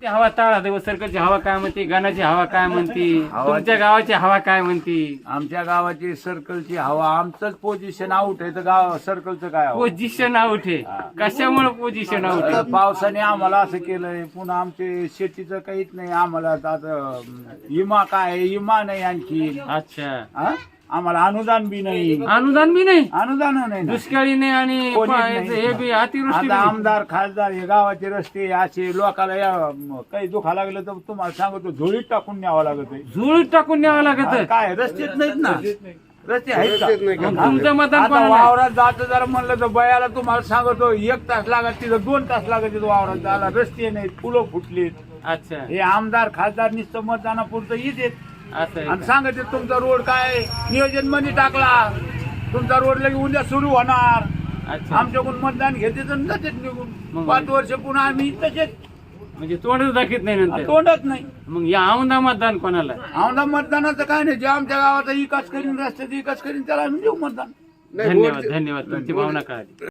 हवा ताळा सर्कलची हवा काय म्हणते, गाण्याची हवा काय म्हणते, तुमच्या गावाची हवा काय म्हणते? आमच्या गावाची सर्कलची हवा, आमचंच पोझिशन आउट आहे तर गाव सर्कलचं काय हवं? पोझिशन आउट आहे. कशामुळे पोझिशन आउट आता आहे? पावसाने आम्हाला असं केलंय, पुन्हा आमचे शेतीचं काहीच नाही. आम्हाला आता विमा काय आहे? विमा नाही आणखी. अच्छा, हा? आम्हाला अनुदान बी नाही. अनुदान बी नाही, अनुदान नाही ना. दुष्काळी नाही आणि कोणीच नाही. हे बी अतिवृष्टी आता बी. आमदार खासदार हे गावाचे रस्ते असे लोकाला काही दुखा लागलं तर तुम्हाला सांगतो झोळीत टाकून न्यावं लागत आहे. झुळीत टाकून न्यावं लागत. काय रस्तेच नाहीत ना. रस्ते आहेत का? मग तुमचं मतदान आता कोणाला? वावरात जात जरा म्हणलं तर बयाला तुम्हाला सांगतो 1 तास लागत, तिथं 2 तास लागत तिथं वावरात जायला. रस्ते नाहीत, पुलं फुटलीत. अच्छा, हे आमदार खासदार नुसतं मतदानापुरतं येत असं आहे आणि का? सांगते तुमचा रोड काय नियोजन मध्ये टाकला, तुमचा रोड लगे उद्या सुरू होणार. अच्छा, आमच्याकडून मतदान घेते तर तसेच निघून मग 5 वर्ष पुन्हा आम्ही तसेच म्हणजे तोंडच दाखवत नाही नंतर. तोंडच नाही. मग या औंधा मतदान कोणाला? आमदा मतदानाचं काय नाही, जे आमच्या गावाचा विकास करीन, रस्त्याचा विकास करीन त्याला आम्ही देऊ मतदान. धन्यवाद, धन्यवाद. तुमची भावना कळाली.